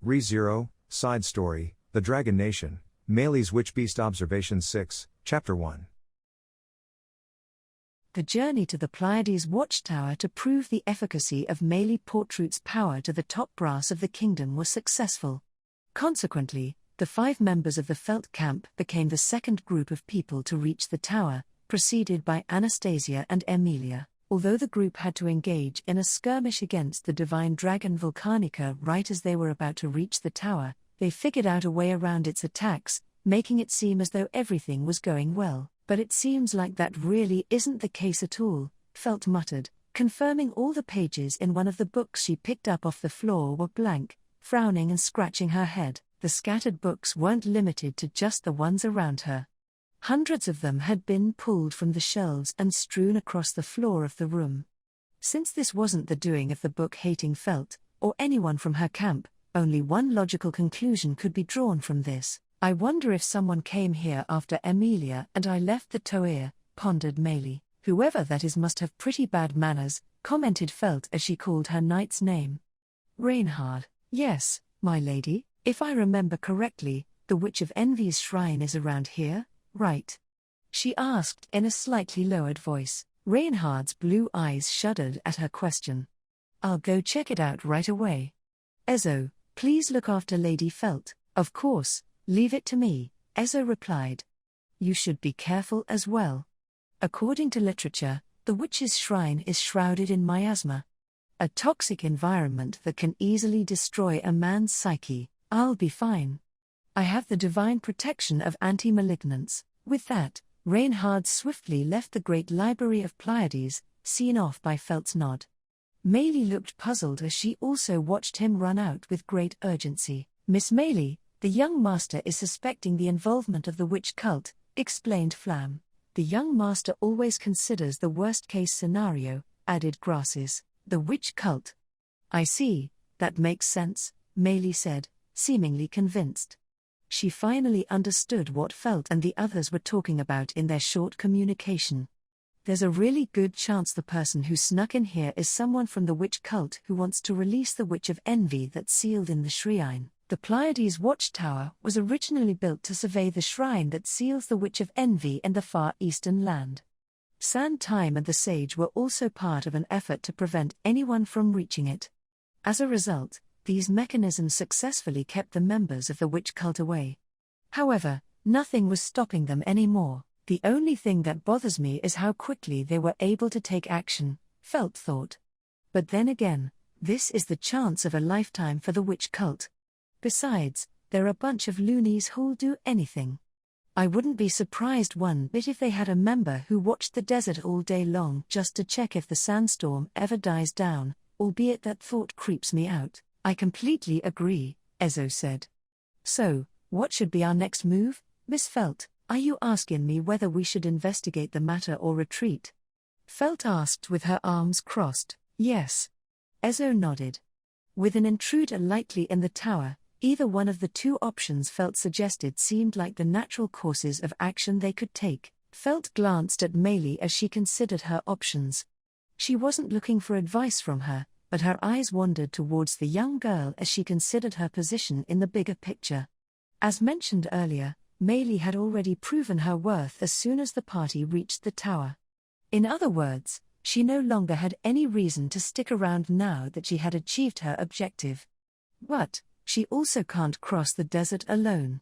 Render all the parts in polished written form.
Re-Zero, Side Story, The Dragon Nation, Meili's Witchbeast Observations 6, Chapter 1. The journey to the Pleiades watchtower to prove the efficacy of Meili Portrute's power to the top brass of the kingdom was successful. Consequently, the 5 members of the Felt camp became the second group of people to reach the tower, preceded by Anastasia and Emilia. Although the group had to engage in a skirmish against the divine dragon Volcanica right as they were about to reach the tower, they figured out a way around its attacks, making it seem as though everything was going well. But it seems like that really isn't the case at all, Felt muttered, confirming all the pages in one of the books she picked up off the floor were blank, frowning and scratching her head. The scattered books weren't limited to just the ones around her. Hundreds of them had been pulled from the shelves and strewn across the floor of the room. Since this wasn't the doing of the book-hating Felt, or anyone from her camp, only one logical conclusion could be drawn from this. I wonder if someone came here after Emilia and I left the Toir, pondered Meili. Whoever that is must have pretty bad manners, commented Felt as she called her knight's name. Reinhard. Yes, my lady, if I remember correctly, the Witch of Envy's shrine is around here, right? She asked in a slightly lowered voice. Reinhard's blue eyes shuddered at her question. I'll go check it out right away. Ezo, please look after Lady Felt. Of course, leave it to me, Ezo replied. You should be careful as well. According to literature, the witch's shrine is shrouded in miasma, a toxic environment that can easily destroy a man's psyche. I'll be fine. I have the divine protection of anti-malignants. With that, Reinhard swiftly left the great library of Pleiades, seen off by Felt's nod. Meili looked puzzled as she also watched him run out with great urgency. Miss Meili, the young master is suspecting the involvement of the witch cult, explained Flam. The young master always considers the worst-case scenario, added Grasses. The witch cult. I see, that makes sense, Meili said, seemingly convinced. She finally understood what Felt and the others were talking about in their short communication. There's a really good chance the person who snuck in here is someone from the witch cult who wants to release the Witch of Envy that's sealed in the shrine. The Pleiades watchtower was originally built to survey the shrine that seals the Witch of Envy in the far eastern land. Sand Time and the Sage were also part of an effort to prevent anyone from reaching it. As a result, these mechanisms successfully kept the members of the witch cult away. However, nothing was stopping them anymore. The only thing that bothers me is how quickly they were able to take action, Felt thought. But then again, this is the chance of a lifetime for the witch cult. Besides, they're a bunch of loonies who'll do anything. I wouldn't be surprised one bit if they had a member who watched the desert all day long just to check if the sandstorm ever dies down, albeit that thought creeps me out. I completely agree, Ezo said. So, what should be our next move, Miss Felt? Are you asking me whether we should investigate the matter or retreat? Felt asked with her arms crossed. Yes. Ezo nodded. With an intruder likely in the tower, either one of the two options Felt suggested seemed like the natural courses of action they could take. Felt glanced at Meili as she considered her options. She wasn't looking for advice from her, but her eyes wandered towards the young girl as she considered her position in the bigger picture. As mentioned earlier, Meili had already proven her worth as soon as the party reached the tower. In other words, she no longer had any reason to stick around now that she had achieved her objective. But she also can't cross the desert alone.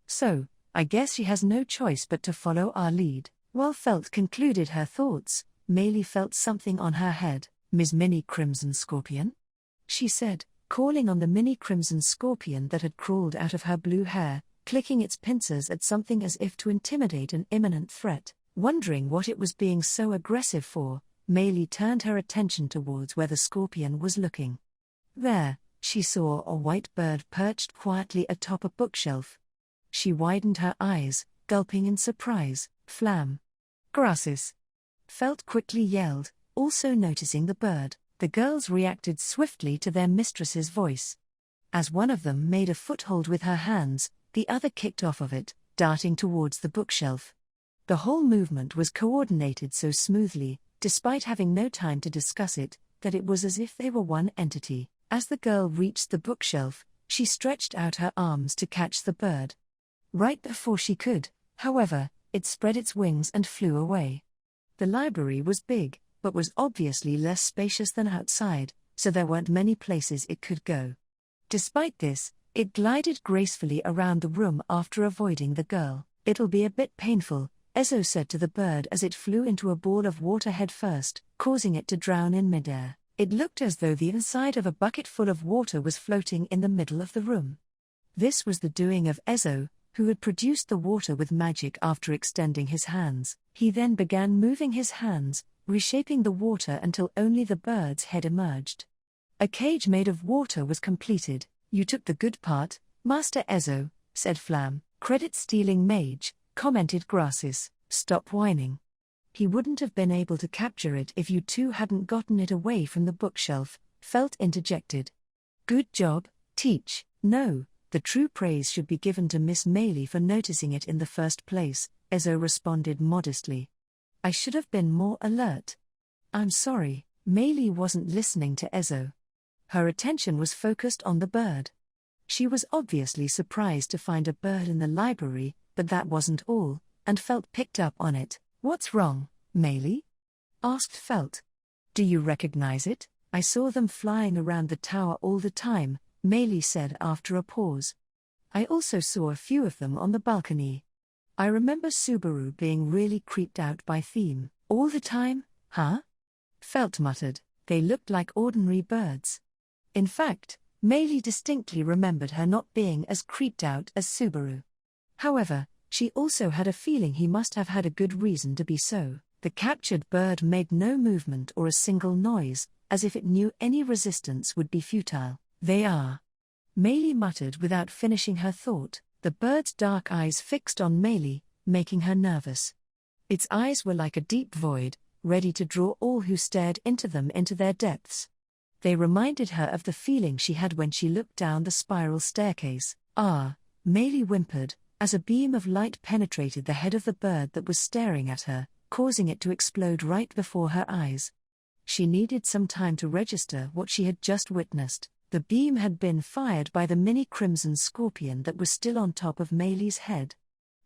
So, I guess she has no choice but to follow our lead. While Felt concluded her thoughts, Meili felt something on her head. Ms. Mini Crimson Scorpion? She said, calling on the mini crimson scorpion that had crawled out of her blue hair, clicking its pincers at something as if to intimidate an imminent threat. Wondering what it was being so aggressive for, Meili turned her attention towards where the scorpion was looking. There, she saw a white bird perched quietly atop a bookshelf. She widened her eyes, gulping in surprise. Flam. Grasses. Felt quickly yelled, also noticing the bird. The girls reacted swiftly to their mistress's voice. As one of them made a foothold with her hands, the other kicked off of it, darting towards the bookshelf. The whole movement was coordinated so smoothly, despite having no time to discuss it, that it was as if they were one entity. As the girl reached the bookshelf, She stretched out her arms to catch the bird. Right before she could, however, it spread its wings and flew away. The library was big, but was obviously less spacious than outside, so there weren't many places it could go. Despite this, it glided gracefully around the room after avoiding the girl. "It'll be a bit painful," Ezo said to the bird as it flew into a ball of water head first, causing it to drown in midair. It looked as though the inside of a bucket full of water was floating in the middle of the room. This was the doing of Ezo, who had produced the water with magic after extending his hands. He then began moving his hands, reshaping the water until only the bird's head emerged. A cage made of water was completed. "You took the good part, Master Ezo," said Flam. "Credit-stealing mage," commented Grassis. "Stop whining. He wouldn't have been able to capture it if you two hadn't gotten it away from the bookshelf," Felt interjected. "Good job, Teach." "No, the true praise should be given to Miss Meili for noticing it in the first place," Ezo responded modestly. "I should have been more alert." "I'm sorry." Meili wasn't listening to Ezo. Her attention was focused on the bird. She was obviously surprised to find a bird in the library, but that wasn't all, and Felt picked up on it. "What's wrong, Meili?" asked Felt. "Do you recognize it? I saw them flying around the tower all the time," Meili said after a pause. "I also saw a few of them on the balcony. I remember Subaru being really creeped out by Theme. All the time, huh?" Felt muttered. "They looked like ordinary birds." In fact, Meili distinctly remembered her not being as creeped out as Subaru. However, she also had a feeling he must have had a good reason to be so. The captured bird made no movement or a single noise, as if it knew any resistance would be futile. "They are," Meili muttered without finishing her thought. The bird's dark eyes fixed on Meili, making her nervous. Its eyes were like a deep void, ready to draw all who stared into them into their depths. They reminded her of the feeling she had when she looked down the spiral staircase. "Ah," Meili whimpered, as a beam of light penetrated the head of the bird that was staring at her, causing it to explode right before her eyes. She needed some time to register what she had just witnessed. The beam had been fired by the mini crimson scorpion that was still on top of Meili's head.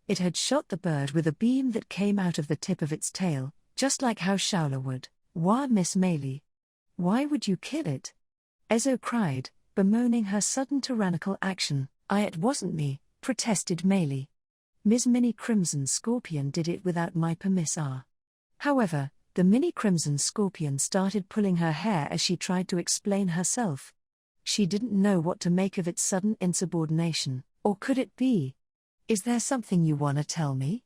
It had shot the bird with a beam that came out of the tip of its tail, just like how Shaola would. "Wah, Miss Meili. Why would you kill it?" Ezo cried, bemoaning her sudden tyrannical action. "It wasn't me," protested Meili. "Ms. Mini Crimson Scorpion did it without my permission." However, the Mini Crimson Scorpion started pulling her hair as she tried to explain herself. She didn't know what to make of its sudden insubordination, or could it be? "Is there something you want to tell me?"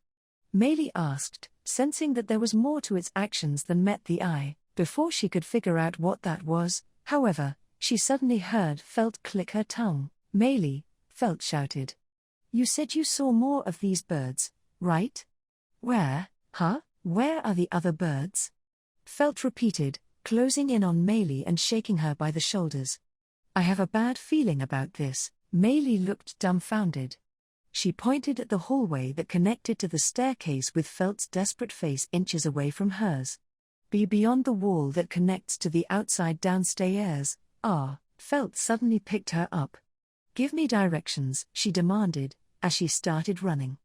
Meili asked, sensing that there was more to its actions than met the eye. Before she could figure out what that was, however, she suddenly heard Felt click her tongue. "Meili," Felt shouted. "You said you saw more of these birds, right? Where, huh? Where are the other birds?" Felt repeated, closing in on Meili and shaking her by the shoulders. "I have a bad feeling about this." Meili looked dumbfounded. She pointed at the hallway that connected to the staircase with Felt's desperate face inches away from hers. "Be beyond the wall that connects to the outside downstairs." Felt suddenly picked her up. "Give me directions," she demanded, as she started running.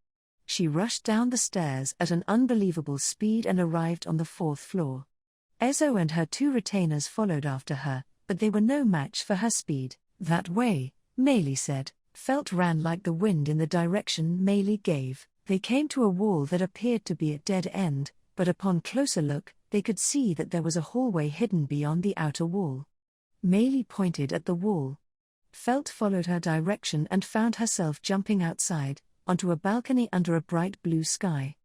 She rushed down the stairs at an unbelievable speed and arrived on the 4th floor. Ezo and her 2 retainers followed after her, but they were no match for her speed. "That way," Meili said. Felt ran like the wind in the direction Meili gave. They came to a wall that appeared to be a dead end, but upon closer look, they could see that there was a hallway hidden beyond the outer wall. Meili pointed at the wall. Felt followed her direction and found herself jumping outside, onto a balcony under a bright blue sky.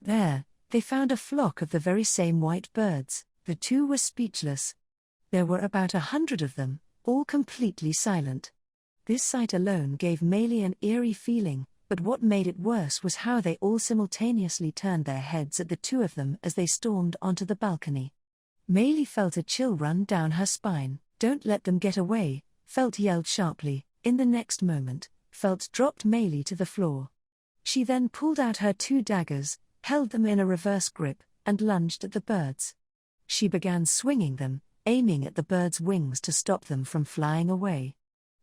There, they found a flock of the very same white birds. The two were speechless. There were about 100 of them, all completely silent. This sight alone gave Meili an eerie feeling, but what made it worse was how they all simultaneously turned their heads at the 2 of them as they stormed onto the balcony. Meili felt a chill run down her spine. "Don't let them get away," Felt yelled sharply. In the next moment, Felt dropped Meili to the floor. She then pulled out her 2 daggers, held them in a reverse grip, and lunged at the birds. She began swinging them, aiming at the birds' wings to stop them from flying away.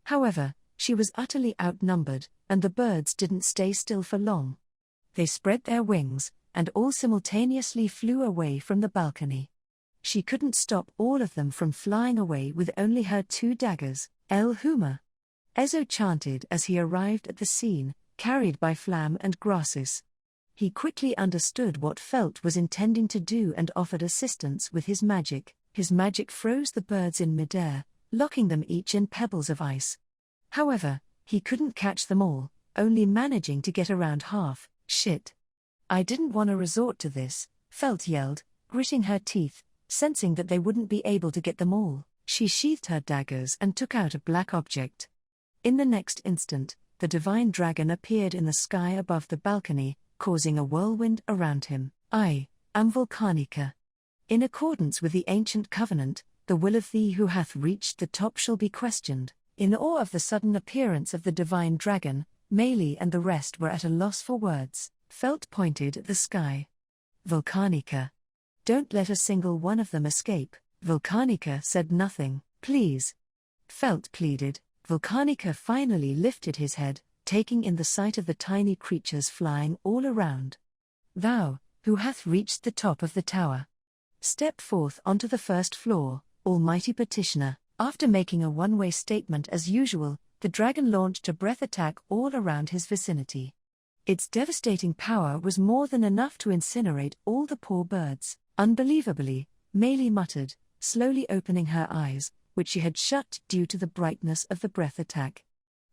However, She was utterly outnumbered, and the birds didn't stay still for long. They spread their wings, and all simultaneously flew away from the balcony. She couldn't stop all of them from flying away with only her 2 daggers. El Huma! Ezo chanted as he arrived at the scene, carried by Flam and Grassis. He quickly understood what Felt was intending to do and offered assistance with his magic. His magic froze the birds in midair, locking them each in pebbles of ice. However, he couldn't catch them all, only managing to get around half. Shit. I didn't want to resort to this, Felt yelled, gritting her teeth, sensing that they wouldn't be able to get them all. She sheathed her daggers and took out a black object. In the next instant, the divine dragon appeared in the sky above the balcony, causing a whirlwind around him. I am Volcanica. In accordance with the ancient covenant, the will of thee who hath reached the top shall be questioned. In awe of the sudden appearance of the divine dragon, Meili and the rest were at a loss for words. Felt pointed at the sky. Volcanica. Don't let a single one of them escape. Volcanica said nothing. Please. Felt pleaded. Volcanica finally lifted his head, taking in the sight of the tiny creatures flying all around. Thou, who hath reached the top of the tower, step forth onto the first floor, almighty petitioner. After making a one-way statement as usual, the dragon launched a breath attack all around his vicinity. Its devastating power was more than enough to incinerate all the poor birds. Unbelievably, Meili muttered, slowly opening her eyes, which she had shut due to the brightness of the breath attack.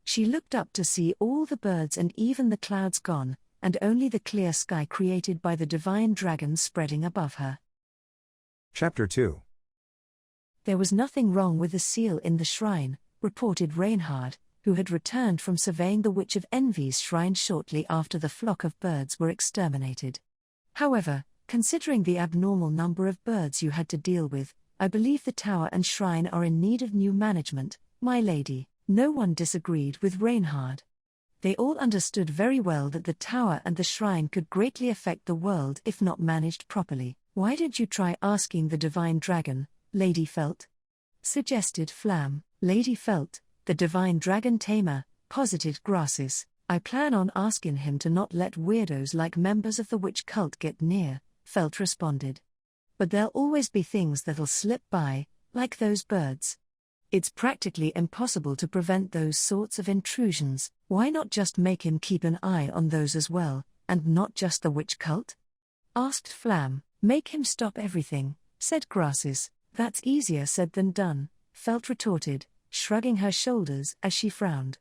She looked up to see all the birds and even the clouds gone, and only the clear sky created by the divine dragon spreading above her. Chapter 2. There was nothing wrong with the seal in the shrine, reported Reinhard, who had returned from surveying the Witch of Envy's shrine shortly after the flock of birds were exterminated. However, considering the abnormal number of birds you had to deal with, I believe the tower and shrine are in need of new management, my lady. No one disagreed with Reinhard. They all understood very well that the tower and the shrine could greatly affect the world if not managed properly. Why don't you try asking the divine dragon, Lady Felt? Suggested Flam. Lady Felt, the divine dragon tamer, posited Grassis. I plan on asking him to not let weirdos like members of the witch cult get near, Felt responded. But there'll always be things that'll slip by, like those birds. It's practically impossible to prevent those sorts of intrusions. Why not just make him keep an eye on those as well, and not just the witch cult? Asked Flam. Make him stop everything, said Grassis. That's easier said than done, Felt retorted, shrugging her shoulders as she frowned.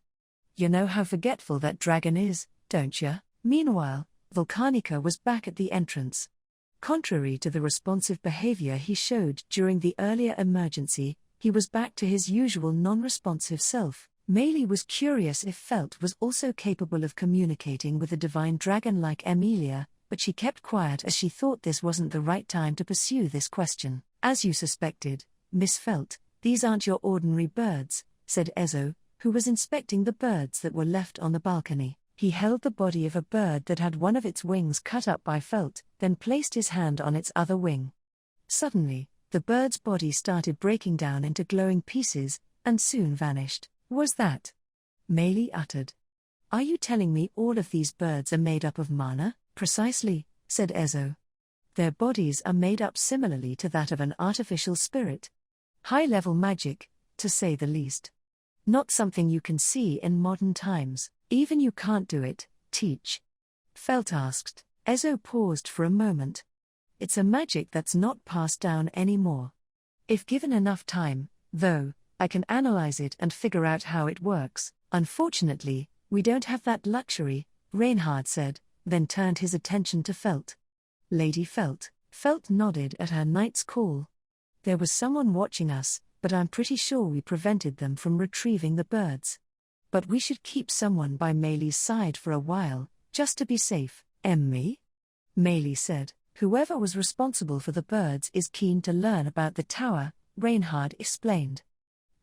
You know how forgetful that dragon is, don't ya? Meanwhile, Volcanica was back at the entrance. Contrary to the responsive behavior he showed during the earlier emergency, he was back to his usual non-responsive self. Meili was curious if Felt was also capable of communicating with a divine dragon like Emilia, but she kept quiet as she thought this wasn't the right time to pursue this question. As you suspected, Miss Felt, these aren't your ordinary birds, said Ezo, who was inspecting the birds that were left on the balcony. He held the body of a bird that had one of its wings cut up by Felt, then placed his hand on its other wing. Suddenly, the bird's body started breaking down into glowing pieces, and soon vanished. Was that? Meili uttered. Are you telling me all of these birds are made up of mana? Precisely, said Ezo. Their bodies are made up similarly to that of an artificial spirit. High-level magic, to say the least. Not something you can see in modern times. Even you can't do it, teach? Felt asked. Ezo paused for a moment. It's a magic that's not passed down anymore. If given enough time, though, I can analyze it and figure out how it works. Unfortunately, we don't have that luxury, Reinhard said, then turned his attention to Felt. Lady Felt. Felt nodded at her knight's call. There was someone watching us, but I'm pretty sure we prevented them from retrieving the birds. But we should keep someone by Meili's side for a while, just to be safe. Me? Meili said. Whoever was responsible for the birds is keen to learn about the tower, Reinhard explained.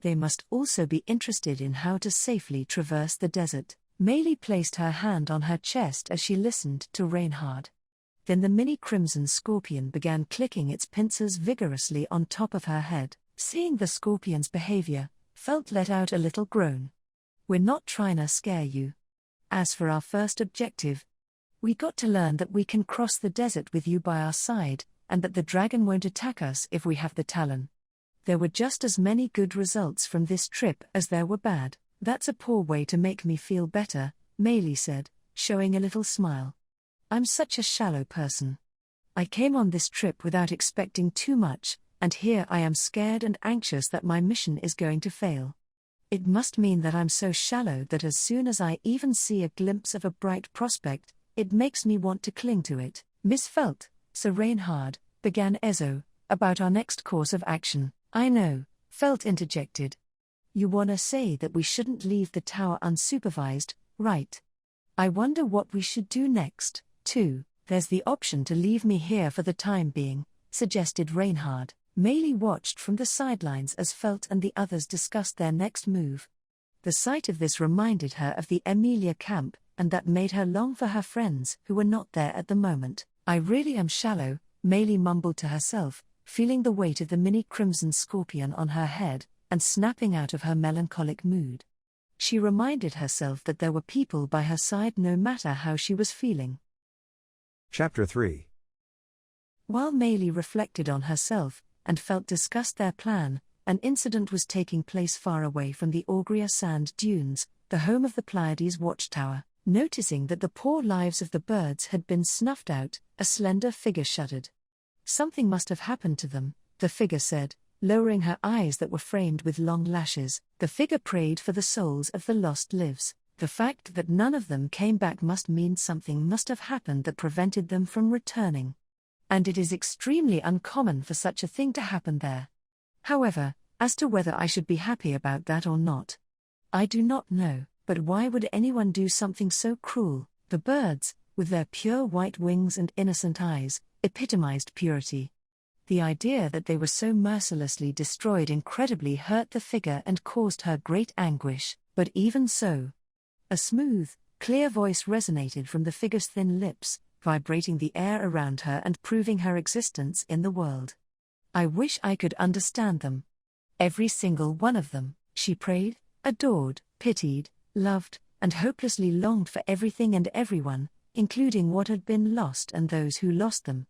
They must also be interested in how to safely traverse the desert. Meili placed her hand on her chest as she listened to Reinhard. Then the mini crimson scorpion began clicking its pincers vigorously on top of her head. Seeing the scorpion's behavior, Felt let out a little groan. We're not trying to scare you. As for our first objective, we got to learn that we can cross the desert with you by our side, and that the dragon won't attack us if we have the talon. There were just as many good results from this trip as there were bad. That's a poor way to make me feel better, Meili said, showing a little smile. I'm such a shallow person. I came on this trip without expecting too much, and here I am scared and anxious that my mission is going to fail. It must mean that I'm so shallow that as soon as I even see a glimpse of a bright prospect, it makes me want to cling to it. Miss Felt, Sir Reinhard, began Ezo, about our next course of action. I know, Felt interjected. You wanna say that we shouldn't leave the tower unsupervised, right? I wonder what we should do next, too. There's the option to leave me here for the time being, suggested Reinhard. Meili watched from the sidelines as Felt and the others discussed their next move. The sight of this reminded her of the Emilia camp, and that made her long for her friends who were not there at the moment. I really am shallow, Meili mumbled to herself, feeling the weight of the mini crimson scorpion on her head, and snapping out of her melancholic mood. She reminded herself that there were people by her side no matter how she was feeling. Chapter 3. While Meili reflected on herself, and Felt discussed their plan, an incident was taking place far away from the Augria sand dunes, the home of the Pleiades watchtower. Noticing that the poor lives of the birds had been snuffed out, a slender figure shuddered. Something must have happened to them, the figure said, lowering her eyes that were framed with long lashes. The figure prayed for the souls of the lost lives. The fact that none of them came back must mean something must have happened that prevented them from returning. And it is extremely uncommon for such a thing to happen there. However, as to whether I should be happy about that or not, I do not know, but why would anyone do something so cruel? The birds, with their pure white wings and innocent eyes, epitomized purity. The idea that they were so mercilessly destroyed incredibly hurt the figure and caused her great anguish, but even so, a smooth, clear voice resonated from the figure's thin lips, vibrating the air around her and proving her existence in the world. I wish I could understand them. Every single one of them, she prayed, adored, pitied, loved, and hopelessly longed for everything and everyone, including what had been lost and those who lost them.